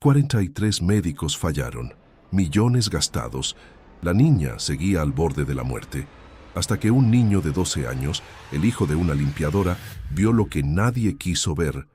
43 médicos fallaron, millones gastados. La niña seguía al borde de la muerte, hasta que un niño de 12 años, el hijo de una limpiadora, vio lo que nadie quiso ver.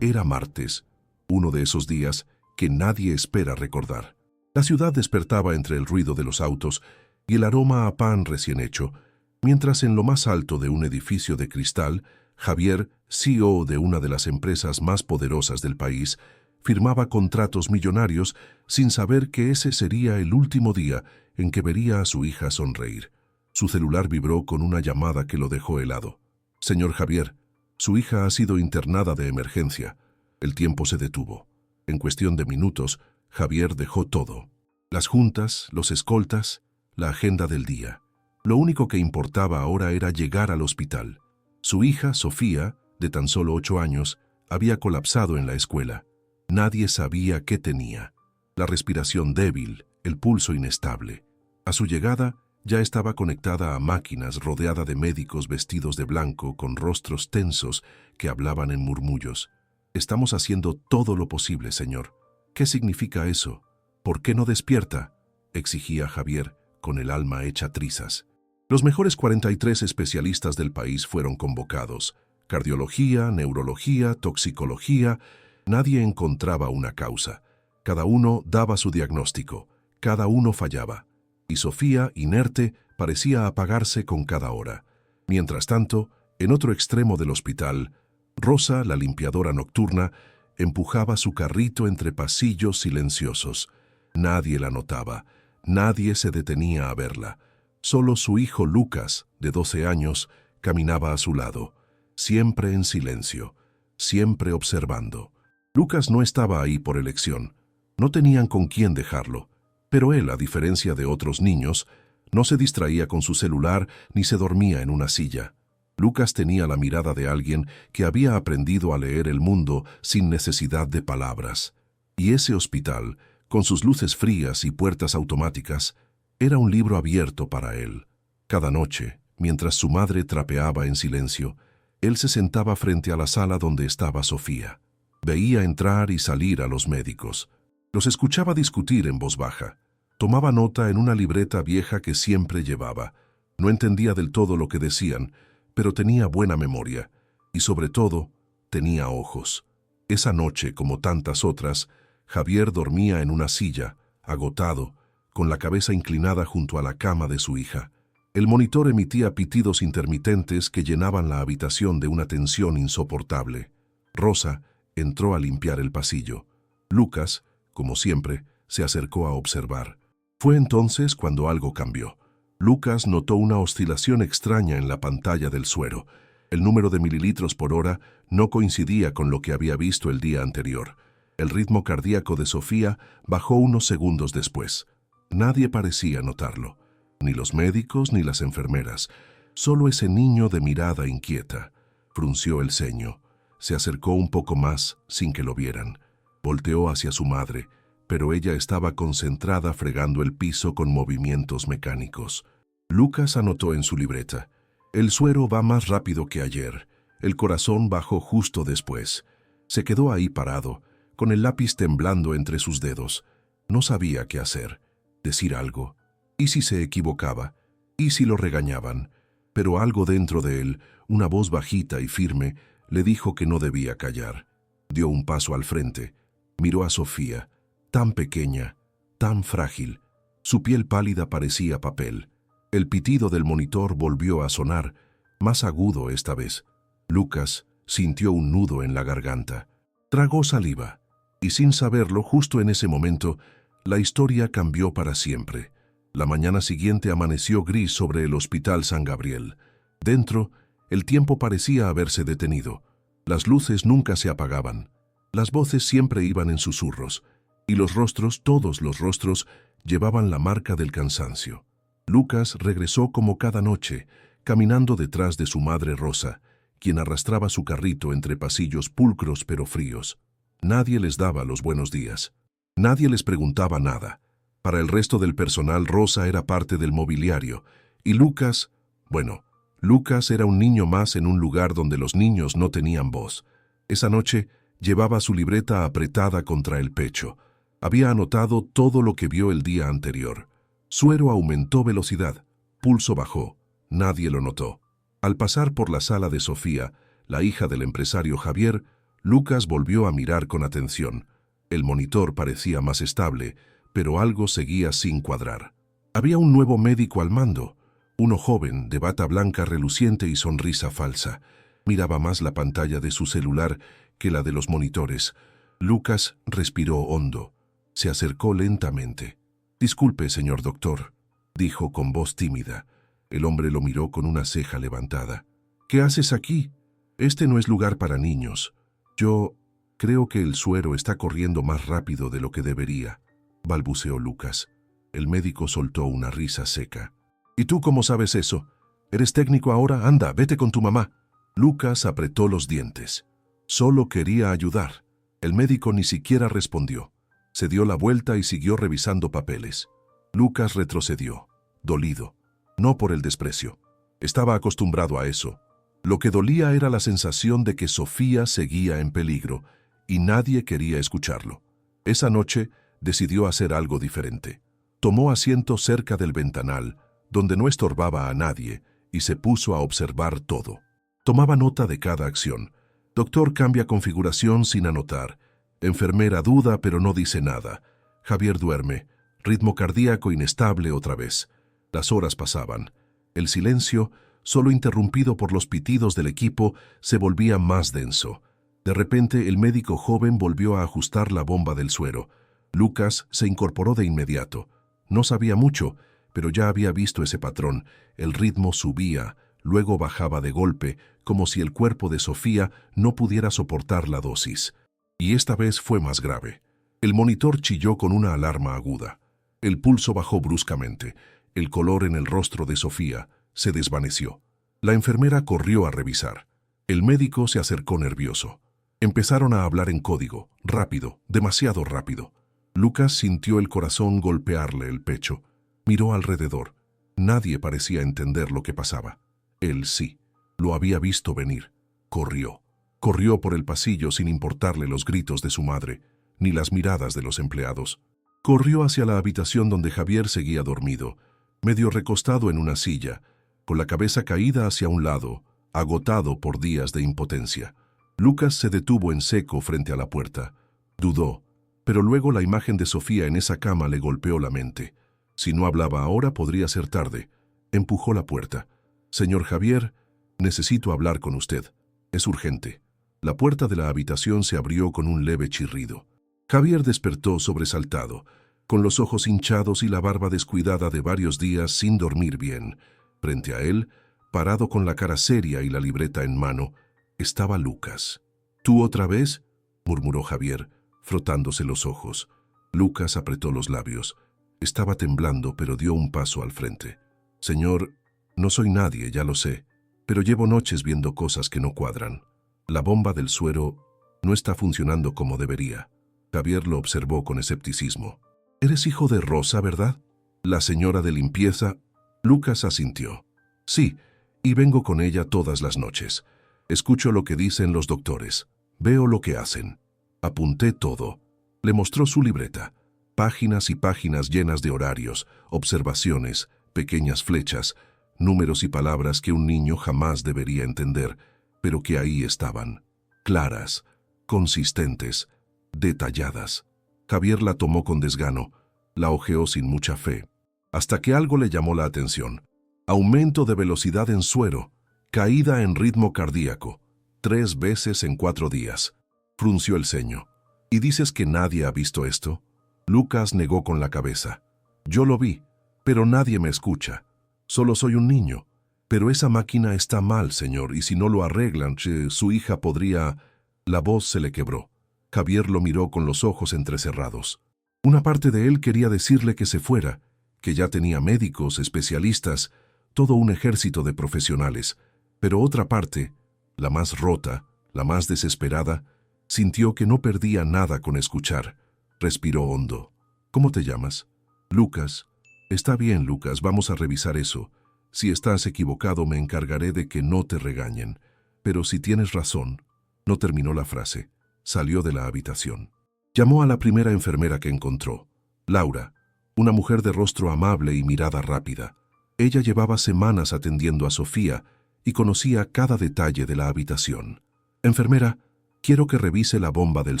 Era martes, uno de esos días que nadie espera recordar. La ciudad despertaba entre el ruido de los autos y el aroma a pan recién hecho, mientras en lo más alto de un edificio de cristal, Javier, CEO de una de las empresas más poderosas del país, firmaba contratos millonarios sin saber que ese sería el último día en que vería a su hija sonreír. Su celular vibró con una llamada que lo dejó helado. «Señor Javier, su hija ha sido internada de emergencia». El tiempo se detuvo. En cuestión de minutos, Javier dejó todo. Las juntas, los escoltas, la agenda del día. Lo único que importaba ahora era llegar al hospital. Su hija, Sofía, de tan solo 8 años, había colapsado en la escuela. Nadie sabía qué tenía. La respiración débil, el pulso inestable. A su llegada, ya estaba conectada a máquinas rodeada de médicos vestidos de blanco con rostros tensos que hablaban en murmullos. «Estamos haciendo todo lo posible, señor». «¿Qué significa eso? ¿Por qué no despierta?», exigía Javier, con el alma hecha trizas. Los mejores 43 especialistas del país fueron convocados. Cardiología, neurología, toxicología. Nadie encontraba una causa. Cada uno daba su diagnóstico. Cada uno fallaba. Y Sofía, inerte, parecía apagarse con cada hora. Mientras tanto, en otro extremo del hospital, Rosa, la limpiadora nocturna, empujaba su carrito entre pasillos silenciosos. Nadie la notaba. Nadie se detenía a verla. Solo su hijo Lucas, de 12 años, caminaba a su lado, siempre en silencio, siempre observando. Lucas no estaba ahí por elección. No tenían con quién dejarlo. Pero él, a diferencia de otros niños, no se distraía con su celular ni se dormía en una silla. Lucas tenía la mirada de alguien que había aprendido a leer el mundo sin necesidad de palabras. Y ese hospital, con sus luces frías y puertas automáticas, era un libro abierto para él. Cada noche, mientras su madre trapeaba en silencio, él se sentaba frente a la sala donde estaba Sofía. Veía entrar y salir a los médicos. Los escuchaba discutir en voz baja. Tomaba nota en una libreta vieja que siempre llevaba. No entendía del todo lo que decían, pero tenía buena memoria. Y sobre todo, tenía ojos. Esa noche, como tantas otras, Javier dormía en una silla, agotado, con la cabeza inclinada junto a la cama de su hija. El monitor emitía pitidos intermitentes que llenaban la habitación de una tensión insoportable. Rosa entró a limpiar el pasillo. Lucas, como siempre, se acercó a observar. Fue entonces cuando algo cambió. Lucas notó una oscilación extraña en la pantalla del suero. El número de mililitros por hora no coincidía con lo que había visto el día anterior. El ritmo cardíaco de Sofía bajó unos segundos después. Nadie parecía notarlo, ni los médicos ni las enfermeras, solo ese niño de mirada inquieta. Frunció el ceño, se acercó un poco más sin que lo vieran. Volteó hacia su madre, pero ella estaba concentrada fregando el piso con movimientos mecánicos. Lucas anotó en su libreta: «El suero va más rápido que ayer». El corazón bajó justo después. Se quedó ahí parado, con el lápiz temblando entre sus dedos. No sabía qué hacer. Decir algo. ¿Y si se equivocaba? ¿Y si lo regañaban? Pero algo dentro de él, una voz bajita y firme, le dijo que no debía callar. Dio un paso al frente. Miró a Sofía, tan pequeña, tan frágil. Su piel pálida parecía papel. El pitido del monitor volvió a sonar, más agudo esta vez. Lucas sintió un nudo en la garganta. Tragó saliva. Y sin saberlo, justo en ese momento, la historia cambió para siempre. La mañana siguiente amaneció gris sobre el Hospital San Gabriel. Dentro, el tiempo parecía haberse detenido. Las luces nunca se apagaban. Las voces siempre iban en susurros. Y los rostros, todos los rostros, llevaban la marca del cansancio. Lucas regresó como cada noche, caminando detrás de su madre Rosa, quien arrastraba su carrito entre pasillos pulcros pero fríos. Nadie les daba los buenos días. Nadie les preguntaba nada. Para el resto del personal, Rosa era parte del mobiliario. Y Lucas, bueno, Lucas era un niño más en un lugar donde los niños no tenían voz. Esa noche Llevaba su libreta apretada contra el pecho. Había anotado todo lo que vio el día anterior. Suero aumentó velocidad. Pulso bajó. Nadie lo notó. Al pasar por la sala de Sofía, la hija del empresario Javier, Lucas volvió a mirar con atención. El monitor parecía más estable, pero algo seguía sin cuadrar. Había un nuevo médico al mando, uno joven, de bata blanca reluciente y sonrisa falsa. Miraba más la pantalla de su celular que la de los monitores. Lucas respiró hondo. Se acercó lentamente. «Disculpe, señor doctor», dijo con voz tímida. El hombre lo miró con una ceja levantada. «¿Qué haces aquí? Este no es lugar para niños. Yo creo que el suero está corriendo más rápido de lo que debería», balbuceó Lucas. El médico soltó una risa seca. «¿Y tú cómo sabes eso? ¿Eres técnico ahora? Anda, vete con tu mamá». Lucas apretó los dientes. Solo quería ayudar. El médico ni siquiera respondió. Se dio la vuelta y siguió revisando papeles. Lucas retrocedió, dolido. No por el desprecio. Estaba acostumbrado a eso. Lo que dolía era la sensación de que Sofía seguía en peligro y nadie quería escucharlo. Esa noche decidió hacer algo diferente. Tomó asiento cerca del ventanal, donde no estorbaba a nadie, y se puso a observar todo. Tomaba nota de cada acción. Doctor cambia configuración sin anotar. Enfermera duda pero no dice nada. Javier duerme. Ritmo cardíaco inestable otra vez. Las horas pasaban. El silencio, solo interrumpido por los pitidos del equipo, se volvía más denso. De repente el médico joven volvió a ajustar la bomba del suero. Lucas se incorporó de inmediato. No sabía mucho, pero ya había visto ese patrón. El ritmo subía, luego bajaba de golpe, como si el cuerpo de Sofía no pudiera soportar la dosis. Y esta vez fue más grave. El monitor chilló con una alarma aguda. El pulso bajó bruscamente. El color en el rostro de Sofía se desvaneció. La enfermera corrió a revisar. El médico se acercó nervioso. Empezaron a hablar en código, rápido, demasiado rápido. Lucas sintió el corazón golpearle el pecho. Miró alrededor. Nadie parecía entender lo que pasaba. Él sí. Lo había visto venir. Corrió. Corrió por el pasillo sin importarle los gritos de su madre, ni las miradas de los empleados. Corrió hacia la habitación donde Javier seguía dormido, medio recostado en una silla, con la cabeza caída hacia un lado, agotado por días de impotencia. Lucas se detuvo en seco frente a la puerta. Dudó, pero luego la imagen de Sofía en esa cama le golpeó la mente. Si no hablaba ahora, podría ser tarde. Empujó la puerta. «Señor Javier, necesito hablar con usted. Es urgente». La puerta de la habitación se abrió con un leve chirrido. Javier despertó sobresaltado, con los ojos hinchados y la barba descuidada de varios días sin dormir bien. Frente a él, parado con la cara seria y la libreta en mano, estaba Lucas. «¿Tú otra vez?», murmuró Javier, frotándose los ojos. Lucas apretó los labios. Estaba temblando, pero dio un paso al frente. «Señor, no soy nadie, ya lo sé, pero llevo noches viendo cosas que no cuadran. La bomba del suero no está funcionando como debería». Javier lo observó con escepticismo. «Eres hijo de Rosa, ¿verdad? La señora de limpieza». Lucas asintió. «Sí, y vengo con ella todas las noches. Escucho lo que dicen los doctores. Veo lo que hacen. Apunté todo». Le mostró su libreta. Páginas y páginas llenas de horarios, observaciones, pequeñas flechas, números y palabras que un niño jamás debería entender, pero que ahí estaban, claras, consistentes, detalladas. Javier la tomó con desgano, la hojeó sin mucha fe, hasta que algo le llamó la atención. Aumento de velocidad en suero, caída en ritmo cardíaco, 3 veces en 4 días. Frunció el ceño. «¿Y dices que nadie ha visto esto?». Lucas negó con la cabeza. «Yo lo vi, pero nadie me escucha. Solo soy un niño. Pero esa máquina está mal, señor, y si no lo arreglan, su hija podría...». La voz se le quebró. Javier lo miró con los ojos entrecerrados. Una parte de él quería decirle que se fuera, que ya tenía médicos, especialistas, todo un ejército de profesionales, pero otra parte, la más rota, la más desesperada, sintió que no perdía nada con escuchar. Respiró hondo. «¿Cómo te llamas?». «Lucas». «Está bien, Lucas, vamos a revisar eso. Si estás equivocado, me encargaré de que no te regañen. Pero si tienes razón». No terminó la frase. salió de la habitación. Llamó a la primera enfermera que encontró, Laura, una mujer de rostro amable y mirada rápida. Ella llevaba semanas atendiendo a Sofía y conocía cada detalle de la habitación. «Enfermera, quiero que revise la bomba del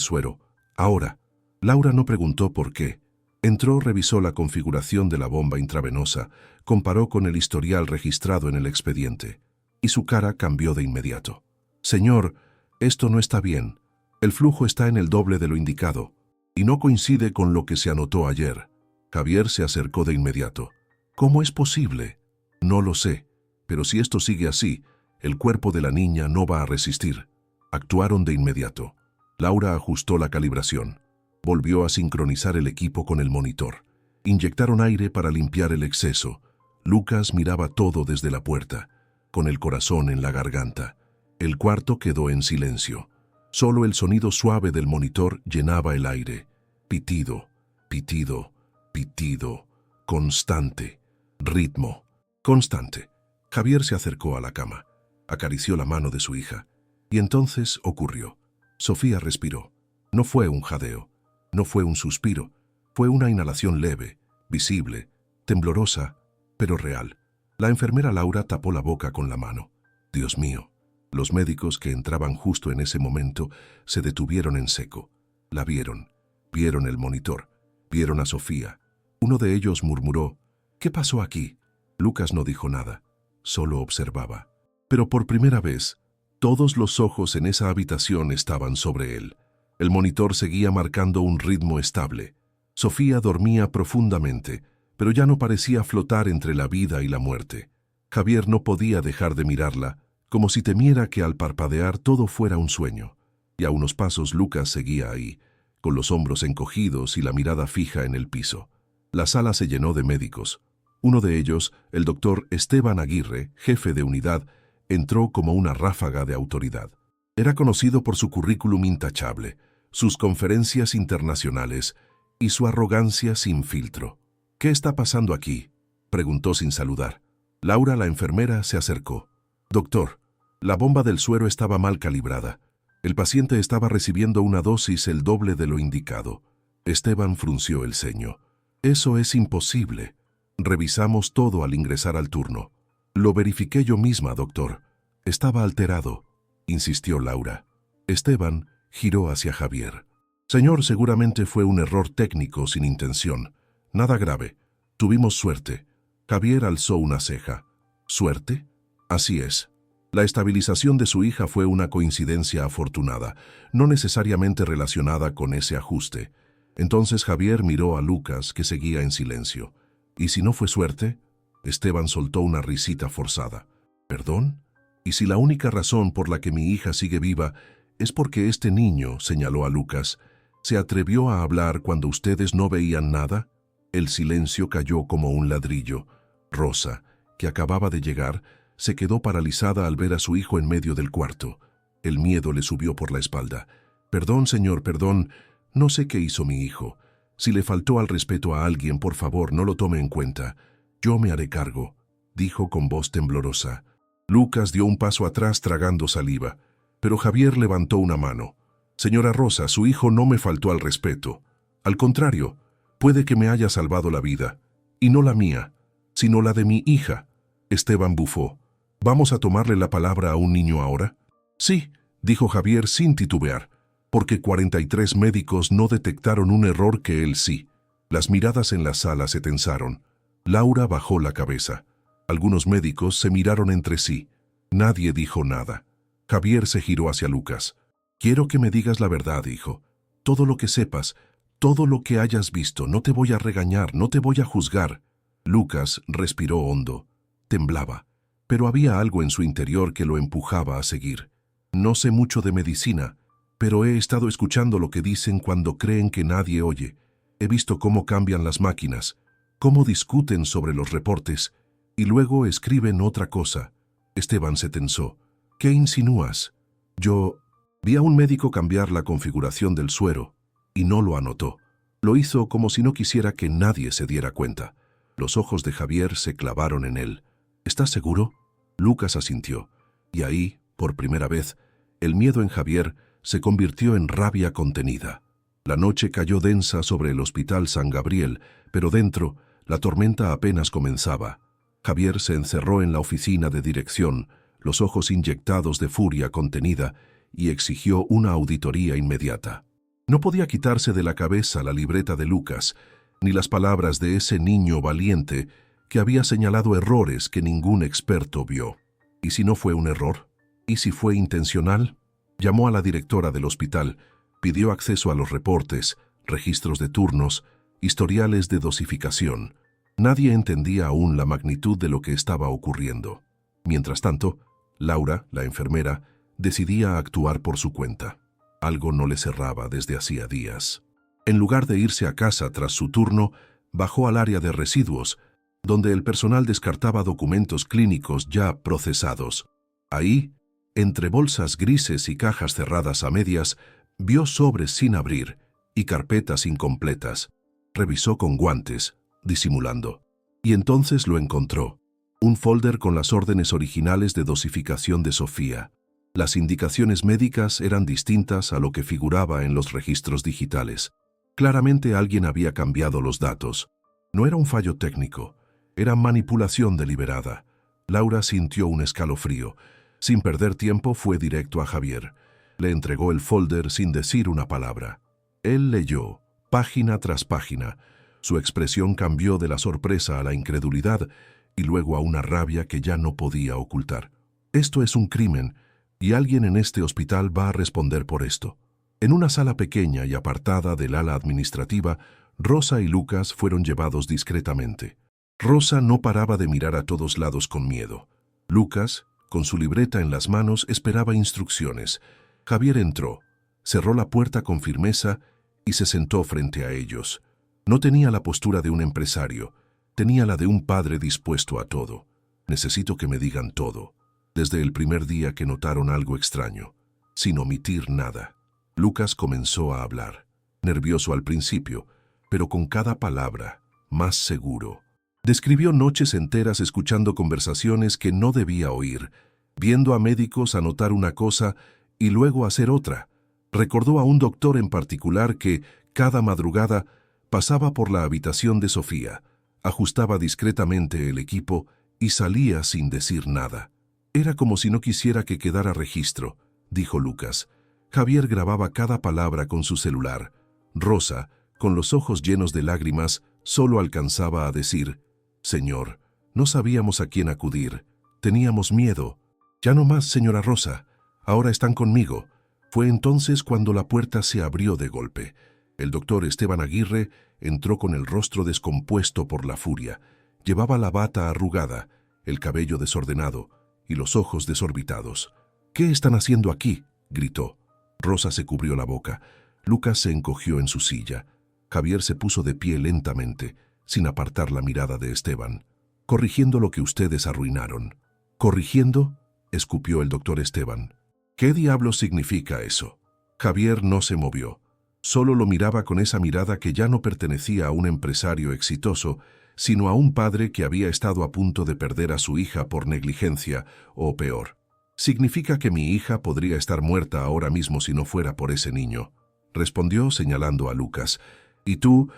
suero. Ahora». Laura no preguntó por qué. Entró, revisó la configuración de la bomba intravenosa, comparó con el historial registrado en el expediente, y su cara cambió de inmediato. «Señor, esto no está bien. El flujo está en el doble de lo indicado, y no coincide con lo que se anotó ayer». Javier se acercó de inmediato. «¿Cómo es posible?» «No lo sé, pero si esto sigue así, el cuerpo de la niña no va a resistir». Actuaron de inmediato. Laura ajustó la calibración. Volvió a sincronizar el equipo con el monitor. Inyectaron aire para limpiar el exceso. Lucas miraba todo desde la puerta, con el corazón en la garganta. El cuarto quedó en silencio. Solo el sonido suave del monitor llenaba el aire. Pitido, pitido, pitido. Constante. Ritmo. Constante. Javier se acercó a la cama. Acarició la mano de su hija. Y entonces ocurrió. Sofía respiró. No fue un jadeo. No fue un suspiro. Fue una inhalación leve, visible, temblorosa, pero real. La enfermera Laura tapó la boca con la mano. Dios mío. Los médicos que entraban justo en ese momento se detuvieron en seco. La vieron. Vieron el monitor. Vieron a Sofía. Uno de ellos murmuró: «¿Qué pasó aquí?». Lucas no dijo nada. Solo observaba. Pero por primera vez, todos los ojos en esa habitación estaban sobre él. El monitor seguía marcando un ritmo estable. Sofía dormía profundamente, pero ya no parecía flotar entre la vida y la muerte. Javier no podía dejar de mirarla, como si temiera que al parpadear todo fuera un sueño. Y a unos pasos Lucas seguía ahí, con los hombros encogidos y la mirada fija en el piso. La sala se llenó de médicos. Uno de ellos, el doctor Esteban Aguirre, jefe de unidad, entró como una ráfaga de autoridad. Era conocido por su currículum intachable, sus conferencias internacionales y su arrogancia sin filtro. «¿Qué está pasando aquí?», preguntó sin saludar. Laura, la enfermera, se acercó. «Doctor, la bomba del suero estaba mal calibrada. El paciente estaba recibiendo una dosis el doble de lo indicado». Esteban frunció el ceño. «Eso es imposible. Revisamos todo al ingresar al turno». «Lo verifiqué yo misma, doctor. Estaba alterado», insistió Laura. Esteban giró hacia Javier. «Señor, seguramente fue un error técnico sin intención. Nada grave. Tuvimos suerte». Javier alzó una ceja. «¿Suerte?». «Así es. La estabilización de su hija fue una coincidencia afortunada, no necesariamente relacionada con ese ajuste». Entonces Javier miró a Lucas, que seguía en silencio. «¿Y si no fue suerte?». Esteban soltó una risita forzada. «¿Perdón? ¿Y si la única razón por la que mi hija sigue viva es porque este niño», señaló a Lucas, «se atrevió a hablar cuando ustedes no veían nada?» El silencio cayó como un ladrillo. Rosa, que acababa de llegar, se quedó paralizada al ver a su hijo en medio del cuarto. El miedo le subió por la espalda. «Perdón, señor, perdón. No sé qué hizo mi hijo. Si le faltó al respeto a alguien, por favor, no lo tome en cuenta. Yo me haré cargo», dijo con voz temblorosa. Lucas dio un paso atrás tragando saliva, pero Javier levantó una mano. «Señora Rosa, su hijo no me faltó al respeto. Al contrario, puede que me haya salvado la vida, y no la mía, sino la de mi hija». Esteban bufó. «¿Vamos a tomarle la palabra a un niño ahora?». «Sí», dijo Javier sin titubear, «porque 43 médicos no detectaron un error que él sí». Las miradas en la sala se tensaron. Laura bajó la cabeza. Algunos médicos se miraron entre sí. Nadie dijo nada. Javier se giró hacia Lucas. «Quiero que me digas la verdad, hijo. Todo lo que sepas, todo lo que hayas visto. No te voy a regañar, no te voy a juzgar». Lucas respiró hondo. Temblaba, pero había algo en su interior que lo empujaba a seguir. «No sé mucho de medicina, pero he estado escuchando lo que dicen cuando creen que nadie oye. He visto cómo cambian las máquinas, cómo discuten sobre los reportes, y luego escriben otra cosa». Esteban se tensó. «¿Qué insinúas?». «Yo vi a un médico cambiar la configuración del suero, y no lo anotó. Lo hizo como si no quisiera que nadie se diera cuenta». Los ojos de Javier se clavaron en él. «¿Estás seguro?». Lucas asintió, y ahí, por primera vez, el miedo en Javier se convirtió en rabia contenida. La noche cayó densa sobre el Hospital San Gabriel, pero dentro, la tormenta apenas comenzaba. Javier se encerró en la oficina de dirección, los ojos inyectados de furia contenida, y exigió una auditoría inmediata. No podía quitarse de la cabeza la libreta de Lucas, ni las palabras de ese niño valiente que había señalado errores que ningún experto vio. ¿Y si no fue un error? ¿Y si fue intencional? Llamó a la directora del hospital, pidió acceso a los reportes, registros de turnos, historiales de dosificación. Nadie entendía aún la magnitud de lo que estaba ocurriendo. Mientras tanto, Laura, la enfermera, decidía actuar por su cuenta. Algo no le cerraba desde hacía días. En lugar de irse a casa tras su turno, bajó al área de residuos, donde el personal descartaba documentos clínicos ya procesados. Ahí, entre bolsas grises y cajas cerradas a medias, vio sobres sin abrir y carpetas incompletas. Revisó con guantes, disimulando. Y entonces lo encontró. Un folder con las órdenes originales de dosificación de Sofía. Las indicaciones médicas eran distintas a lo que figuraba en los registros digitales. Claramente alguien había cambiado los datos. No era un fallo técnico, era manipulación deliberada. Laura sintió un escalofrío. Sin perder tiempo fue directo a Javier. Le entregó el folder sin decir una palabra. Él leyó, página tras página. Su expresión cambió de la sorpresa a la incredulidad y luego a una rabia que ya no podía ocultar. Esto es un crimen, y alguien en este hospital va a responder por esto. En una sala pequeña y apartada del ala administrativa, Rosa y Lucas fueron llevados discretamente. Rosa no paraba de mirar a todos lados con miedo. Lucas, con su libreta en las manos, esperaba instrucciones. Javier entró, cerró la puerta con firmeza y se sentó frente a ellos. No tenía la postura de un empresario, tenía la de un padre dispuesto a todo. Necesito que me digan todo, desde el primer día que notaron algo extraño, sin omitir nada. Lucas comenzó a hablar, nervioso al principio, pero con cada palabra, más seguro. Describió noches enteras escuchando conversaciones que no debía oír, viendo a médicos anotar una cosa y luego hacer otra. Recordó a un doctor en particular que, cada madrugada, pasaba por la habitación de Sofía, ajustaba discretamente el equipo y salía sin decir nada. Era como si no quisiera que quedara registro, dijo Lucas. Javier grababa cada palabra con su celular. Rosa, con los ojos llenos de lágrimas, solo alcanzaba a decir: «Señor, no sabíamos a quién acudir. Teníamos miedo. Ya no más, señora Rosa. Ahora están conmigo». Fue entonces cuando la puerta se abrió de golpe. El doctor Esteban Aguirre entró con el rostro descompuesto por la furia. Llevaba la bata arrugada, el cabello desordenado y los ojos desorbitados. «¿Qué están haciendo aquí?», gritó. Rosa se cubrió la boca. Lucas se encogió en su silla. Javier se puso de pie lentamente, sin apartar la mirada de Esteban. «Corrigiendo lo que ustedes arruinaron». «¿Corrigiendo?», escupió el doctor Esteban. «¿Qué diablos significa eso?». Javier no se movió. Solo lo miraba con esa mirada que ya no pertenecía a un empresario exitoso, sino a un padre que había estado a punto de perder a su hija por negligencia, o peor. «Significa que mi hija podría estar muerta ahora mismo si no fuera por ese niño», respondió señalando a Lucas. «Y tú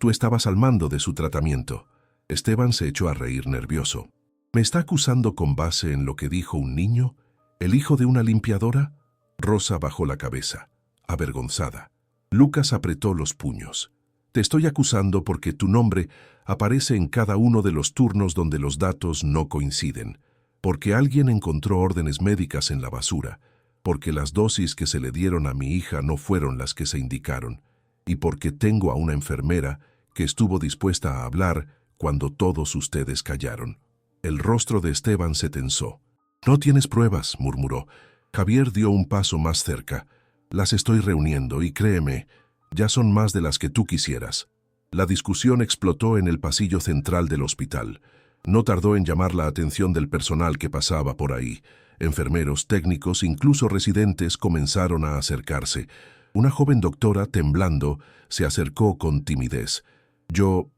estabas al mando de su tratamiento». Esteban se echó a reír nervioso. «¿Me está acusando con base en lo que dijo un niño? ¿El hijo de una limpiadora?». Rosa bajó la cabeza, avergonzada. Lucas apretó los puños. «Te estoy acusando porque tu nombre aparece en cada uno de los turnos donde los datos no coinciden, porque alguien encontró órdenes médicas en la basura, porque las dosis que se le dieron a mi hija no fueron las que se indicaron, y porque tengo a una enfermera que estuvo dispuesta a hablar cuando todos ustedes callaron». El rostro de Esteban se tensó. «No tienes pruebas», murmuró. Javier dio un paso más cerca. «Las estoy reuniendo y créeme, ya son más de las que tú quisieras». La discusión explotó en el pasillo central del hospital. No tardó en llamar la atención del personal que pasaba por ahí. Enfermeros, técnicos, incluso residentes comenzaron a acercarse. Una joven doctora, temblando, se acercó con timidez. Yo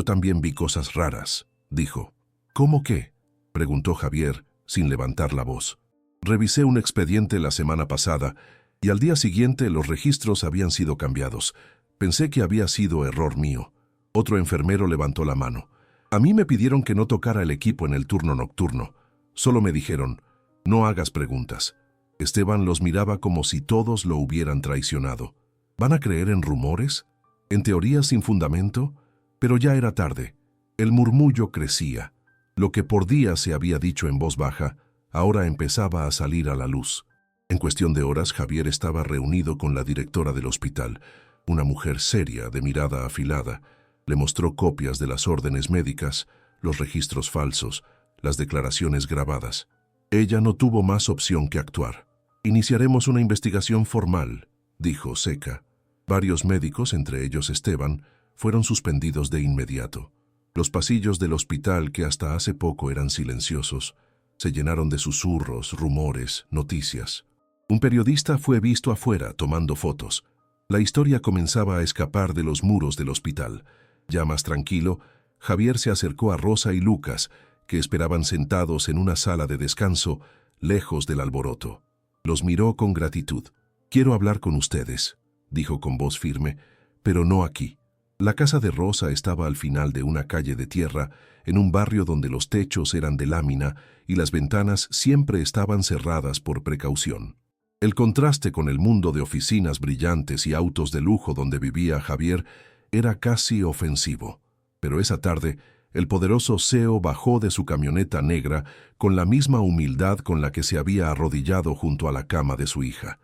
también vi cosas raras», dijo. «¿Cómo qué?», preguntó Javier, sin levantar la voz. «Revisé un expediente la semana pasada Y al día siguiente los registros habían sido cambiados. Pensé que había sido error mío. Otro enfermero levantó la mano. A mí me pidieron que no tocara el equipo en el turno nocturno. Solo me dijeron, no hagas preguntas. Esteban los miraba como si todos lo hubieran traicionado. ¿Van a creer en rumores? ¿En teorías sin fundamento? Pero ya era tarde. El murmullo crecía. Lo que por días se había dicho en voz baja, ahora empezaba a salir a la luz. En cuestión de horas, Javier estaba reunido con la directora del hospital, una mujer seria, de mirada afilada. Le mostró copias de las órdenes médicas, los registros falsos, las declaraciones grabadas. Ella no tuvo más opción que actuar. «Iniciaremos una investigación formal», dijo seca. Varios médicos, entre ellos Esteban, fueron suspendidos de inmediato. Los pasillos del hospital, que hasta hace poco eran silenciosos, se llenaron de susurros, rumores, noticias. Un periodista fue visto afuera tomando fotos. La historia comenzaba a escapar de los muros del hospital. Ya más tranquilo, Javier se acercó a Rosa y Lucas, que esperaban sentados en una sala de descanso, lejos del alboroto. Los miró con gratitud. «Quiero hablar con ustedes», dijo con voz firme, «pero no aquí». La casa de Rosa estaba al final de una calle de tierra, en un barrio donde los techos eran de lámina y las ventanas siempre estaban cerradas por precaución. El contraste con el mundo de oficinas brillantes y autos de lujo donde vivía Javier era casi ofensivo. Pero esa tarde, el poderoso CEO bajó de su camioneta negra con la misma humildad con la que se había arrodillado junto a la cama de su hija.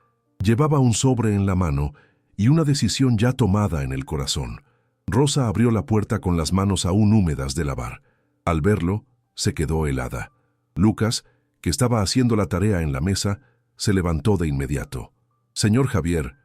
Llevaba un sobre en la mano y una decisión ya tomada en el corazón. Rosa abrió la puerta con las manos aún húmedas de lavar. Al verlo, se quedó helada. Lucas, que estaba haciendo la tarea en la mesa, se levantó de inmediato. «Señor Javier»,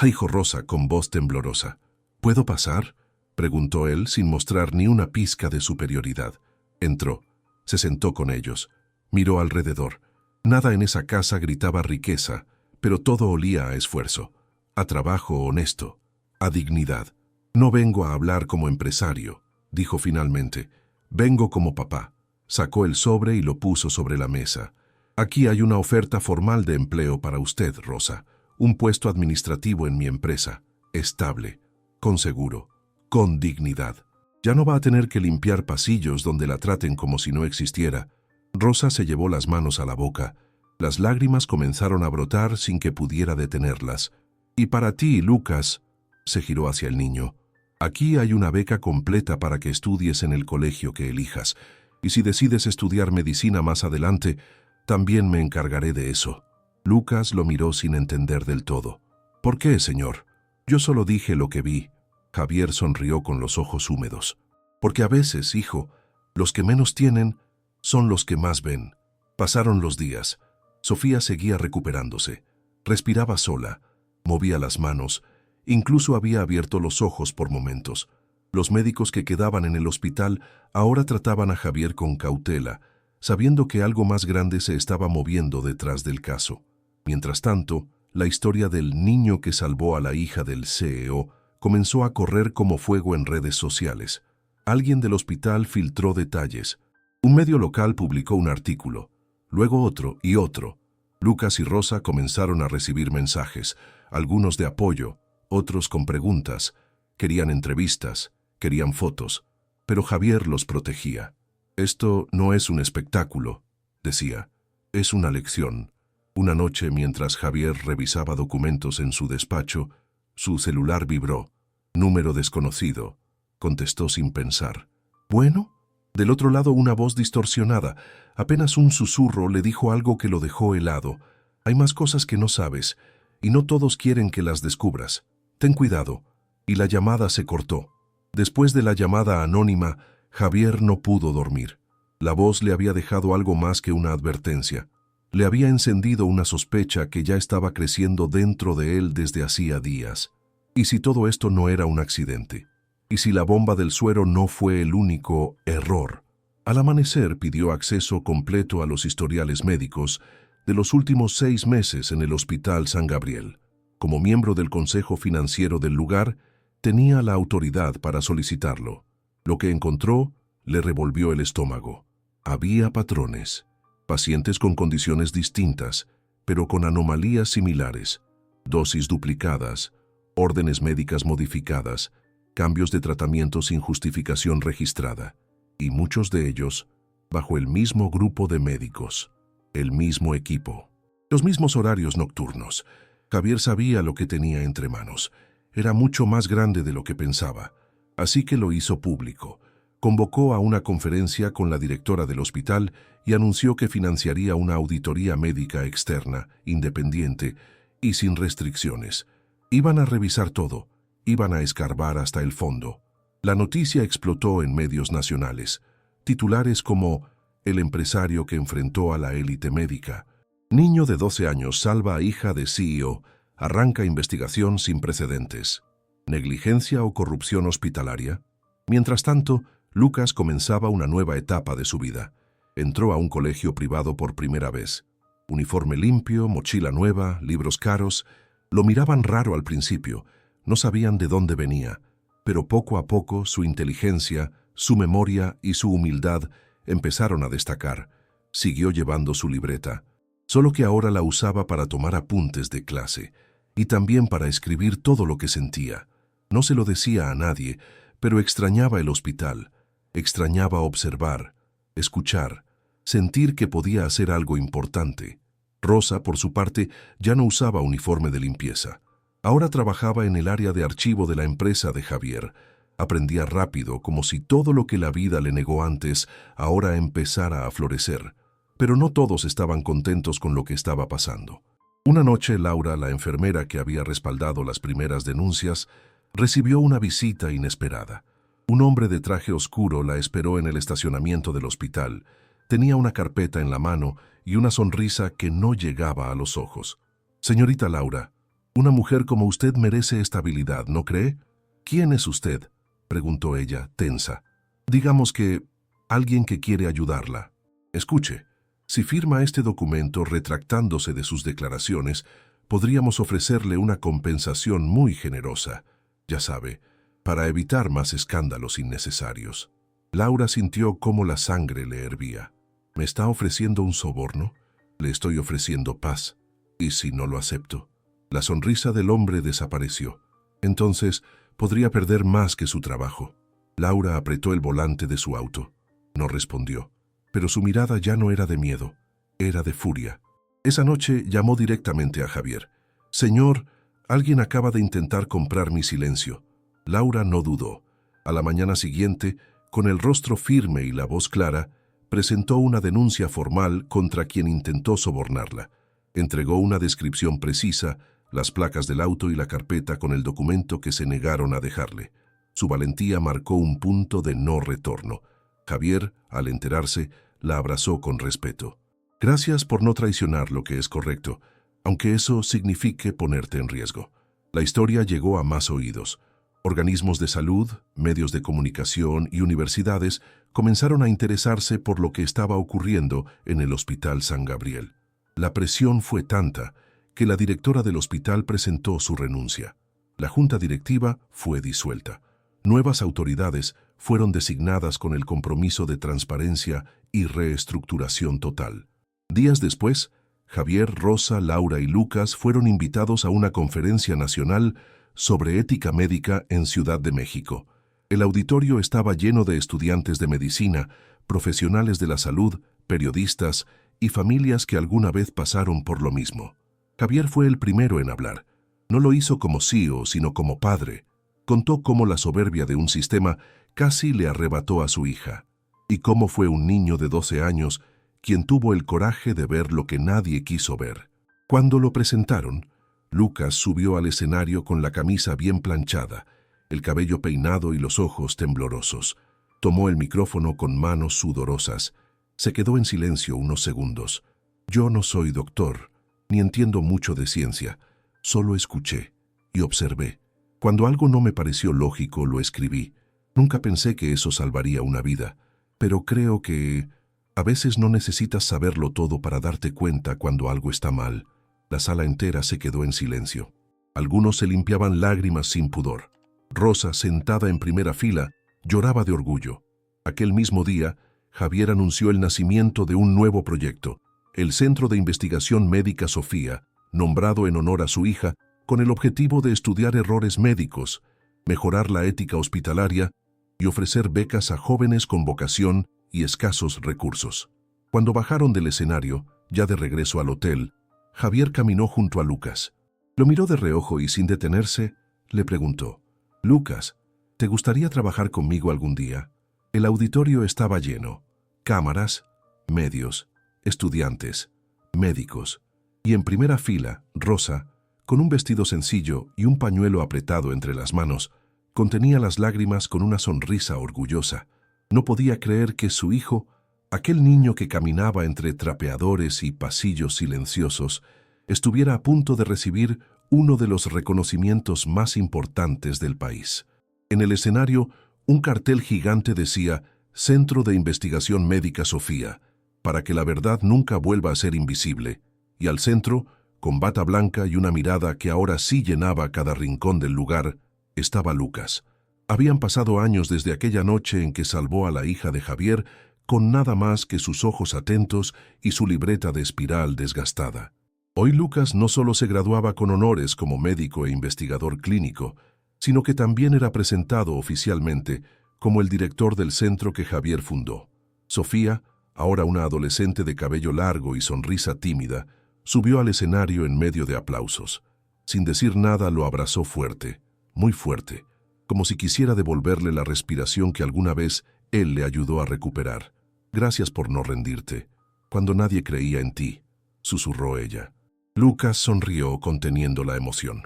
dijo Rosa con voz temblorosa. «¿Puedo pasar?», preguntó él sin mostrar ni una pizca de superioridad. Entró, se sentó con ellos, miró alrededor. Nada en esa casa gritaba riqueza, pero todo olía a esfuerzo, a trabajo honesto, a dignidad. «No vengo a hablar como empresario», dijo finalmente. «Vengo como papá». Sacó el sobre y lo puso sobre la mesa. «Aquí hay una oferta formal de empleo para usted, Rosa. Un puesto administrativo en mi empresa, estable, con seguro, con dignidad. Ya no va a tener que limpiar pasillos donde la traten como si no existiera». Rosa se llevó las manos a la boca. Las lágrimas comenzaron a brotar sin que pudiera detenerlas. «Y para ti, Lucas», se giró hacia el niño. «Aquí hay una beca completa para que estudies en el colegio que elijas. Y si decides estudiar medicina más adelante, también me encargaré de eso». Lucas lo miró sin entender del todo. «¿Por qué, señor? Yo solo dije lo que vi». Javier sonrió con los ojos húmedos. «Porque a veces, hijo, los que menos tienen son los que más ven». Pasaron los días. Sofía seguía recuperándose. Respiraba sola, movía las manos, incluso había abierto los ojos por momentos. Los médicos que quedaban en el hospital ahora trataban a Javier con cautela, sabiendo que algo más grande se estaba moviendo detrás del caso. Mientras tanto, la historia del niño que salvó a la hija del CEO comenzó a correr como fuego en redes sociales. Alguien del hospital filtró detalles. Un medio local publicó un artículo, luego otro y otro. Lucas y Rosa comenzaron a recibir mensajes, algunos de apoyo, otros con preguntas. Querían entrevistas, querían fotos, pero Javier los protegía. «Esto no es un espectáculo», decía, «es una lección». Una noche, mientras Javier revisaba documentos en su despacho, su celular vibró. «Número desconocido», contestó sin pensar. «¿Bueno?». Del otro lado una voz distorsionada, apenas un susurro, le dijo algo que lo dejó helado. «Hay más cosas que no sabes, y no todos quieren que las descubras. Ten cuidado». Y la llamada se cortó. Después de la llamada anónima, Javier no pudo dormir. La voz le había dejado algo más que una advertencia. Le había encendido una sospecha que ya estaba creciendo dentro de él desde hacía días. ¿Y si todo esto no era un accidente? ¿Y si la bomba del suero no fue el único error? Al amanecer pidió acceso completo a los historiales médicos de los últimos 6 meses en el Hospital San Gabriel. Como miembro del consejo financiero del lugar, tenía la autoridad para solicitarlo. Lo que encontró le revolvió el estómago. Había patrones, pacientes con condiciones distintas, pero con anomalías similares. dosis duplicadas, órdenes médicas modificadas, cambios de tratamiento sin justificación registrada, y muchos de ellos bajo el mismo grupo de médicos, el mismo equipo, los mismos horarios nocturnos. Javier sabía lo que tenía entre manos. Era mucho más grande de lo que pensaba, así que lo hizo público. Convocó a una conferencia con la directora del hospital y anunció que financiaría una auditoría médica externa, independiente y sin restricciones. Iban a revisar todo, iban a escarbar hasta el fondo. La noticia explotó en medios nacionales. Titulares como «El empresario que enfrentó a la élite médica», «Niño de 12 años salva a hija de CEO», «Arranca investigación sin precedentes», «Negligencia o corrupción hospitalaria». Mientras tanto, Lucas comenzaba una nueva etapa de su vida. Entró a un colegio privado por primera vez. Uniforme limpio, mochila nueva, libros caros. Lo miraban raro al principio, no sabían de dónde venía, pero poco a poco su inteligencia, su memoria y su humildad empezaron a destacar. Siguió llevando su libreta, solo que ahora la usaba para tomar apuntes de clase y también para escribir todo lo que sentía. No se lo decía a nadie, pero extrañaba el hospital, extrañaba observar, escuchar, sentir que podía hacer algo importante. Rosa, por su parte, ya no usaba uniforme de limpieza. Ahora trabajaba en el área de archivo de la empresa de Javier. Aprendía rápido, como si todo lo que la vida le negó antes ahora empezara a florecer. Pero no todos estaban contentos con lo que estaba pasando. Una noche, Laura, la enfermera que había respaldado las primeras denuncias, recibió una visita inesperada. Un hombre de traje oscuro la esperó en el estacionamiento del hospital. Tenía una carpeta en la mano y una sonrisa que no llegaba a los ojos. «Señorita Laura, una mujer como usted merece estabilidad, ¿no cree?» «¿Quién es usted?», preguntó ella, tensa. «Digamos que alguien que quiere ayudarla. Escuche, si firma este documento retractándose de sus declaraciones, podríamos ofrecerle una compensación muy generosa, ya sabe, para evitar más escándalos innecesarios». Laura sintió cómo la sangre le hervía. «¿Me está ofreciendo un soborno? Le estoy ofreciendo paz. ¿Y si no lo acepto?». La sonrisa del hombre desapareció. Entonces, podría perder más que su trabajo. Laura apretó el volante de su auto. No respondió, pero su mirada ya no era de miedo, era de furia. Esa noche llamó directamente a Javier. «Señor, alguien acaba de intentar comprar mi silencio». Laura no dudó. A la mañana siguiente, con el rostro firme y la voz clara, presentó una denuncia formal contra quien intentó sobornarla. Entregó una descripción precisa, las placas del auto y la carpeta con el documento que se negaron a dejarle. Su valentía marcó un punto de no retorno. Javier, al enterarse, la abrazó con respeto. «Gracias por no traicionar lo que es correcto, aunque eso signifique ponerte en riesgo». La historia llegó a más oídos. Organismos de salud, medios de comunicación y universidades comenzaron a interesarse por lo que estaba ocurriendo en el Hospital San Gabriel. La presión fue tanta que la directora del hospital presentó su renuncia. La junta directiva fue disuelta. Nuevas autoridades fueron designadas con el compromiso de transparencia y reestructuración total. Días después, Javier, Rosa, Laura y Lucas fueron invitados a una conferencia nacional sobre ética médica en Ciudad de México. El auditorio estaba lleno de estudiantes de medicina, profesionales de la salud, periodistas y familias que alguna vez pasaron por lo mismo. Javier fue el primero en hablar. No lo hizo como CEO, sino como padre. Contó cómo la soberbia de un sistema casi le arrebató a su hija, y cómo fue un niño de 12 años quien tuvo el coraje de ver lo que nadie quiso ver. Cuando lo presentaron, Lucas subió al escenario con la camisa bien planchada, el cabello peinado y los ojos temblorosos. Tomó el micrófono con manos sudorosas. Se quedó en silencio unos segundos. «Yo no soy doctor, ni entiendo mucho de ciencia. Solo escuché y observé. Cuando algo no me pareció lógico, lo escribí. Nunca pensé que eso salvaría una vida, pero creo que a veces no necesitas saberlo todo para darte cuenta cuando algo está mal». La sala entera se quedó en silencio. Algunos se limpiaban lágrimas sin pudor. Rosa, sentada en primera fila, lloraba de orgullo. Aquel mismo día, Javier anunció el nacimiento de un nuevo proyecto, el Centro de Investigación Médica Sofía, nombrado en honor a su hija, con el objetivo de estudiar errores médicos, mejorar la ética hospitalaria y ofrecer becas a jóvenes con vocación y escasos recursos. Cuando bajaron del escenario, ya de regreso al hotel, Javier caminó junto a Lucas. Lo miró de reojo y sin detenerse, le preguntó: «Lucas, ¿te gustaría trabajar conmigo algún día?». El auditorio estaba lleno. Cámaras, medios, estudiantes, médicos. Y en primera fila, Rosa, con un vestido sencillo y un pañuelo apretado entre las manos, contenía las lágrimas con una sonrisa orgullosa. No podía creer que su hijo, aquel niño que caminaba entre trapeadores y pasillos silenciosos, estuviera a punto de recibir uno de los reconocimientos más importantes del país. En el escenario, un cartel gigante decía: «Centro de Investigación Médica Sofía, para que la verdad nunca vuelva a ser invisible». Y al centro, con bata blanca y una mirada que ahora sí llenaba cada rincón del lugar, estaba Lucas. Habían pasado años desde aquella noche en que salvó a la hija de Javier con nada más que sus ojos atentos y su libreta de espiral desgastada. Hoy Lucas no solo se graduaba con honores como médico e investigador clínico, sino que también era presentado oficialmente como el director del centro que Javier fundó. Sofía, ahora una adolescente de cabello largo y sonrisa tímida, subió al escenario en medio de aplausos. Sin decir nada lo abrazó fuerte, muy fuerte, como si quisiera devolverle la respiración que alguna vez él le ayudó a recuperar. «Gracias por no rendirte, cuando nadie creía en ti», susurró ella. Lucas sonrió conteniendo la emoción.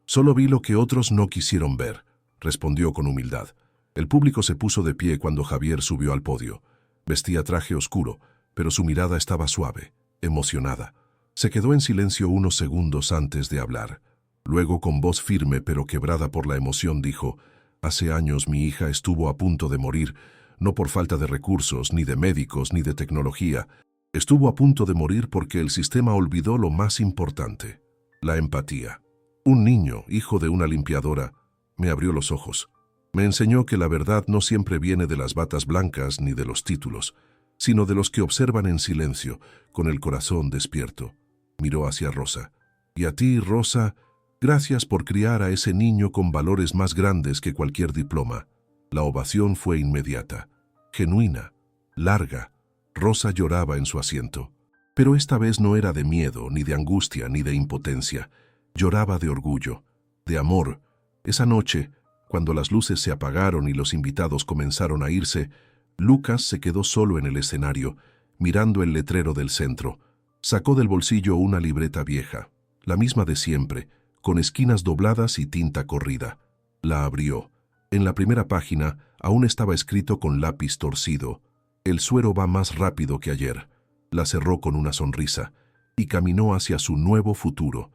«Solo vi lo que otros no quisieron ver», respondió con humildad. El público se puso de pie cuando Javier subió al podio. Vestía traje oscuro, pero su mirada estaba suave, emocionada. Se quedó en silencio unos segundos antes de hablar. Luego, con voz firme pero quebrada por la emoción, dijo: «Hace años mi hija estuvo a punto de morir, no por falta de recursos, ni de médicos, ni de tecnología. Estuvo a punto de morir porque el sistema olvidó lo más importante: la empatía. Un niño, hijo de una limpiadora, me abrió los ojos. Me enseñó que la verdad no siempre viene de las batas blancas ni de los títulos, sino de los que observan en silencio, con el corazón despierto». Miró hacia Rosa. «Y a ti, Rosa, gracias por criar a ese niño con valores más grandes que cualquier diploma». La ovación fue inmediata, genuina, larga. Rosa lloraba en su asiento. Pero esta vez no era de miedo, ni de angustia, ni de impotencia. Lloraba de orgullo, de amor. Esa noche, cuando las luces se apagaron y los invitados comenzaron a irse, Lucas se quedó solo en el escenario, mirando el letrero del centro. Sacó del bolsillo una libreta vieja, la misma de siempre, con esquinas dobladas y tinta corrida. La abrió. En la primera página aún estaba escrito con lápiz torcido: «El suero va más rápido que ayer». La cerró con una sonrisa y caminó hacia su nuevo futuro.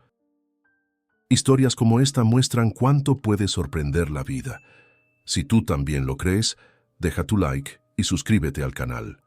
Historias como esta muestran cuánto puede sorprender la vida. Si tú también lo crees, deja tu like y suscríbete al canal.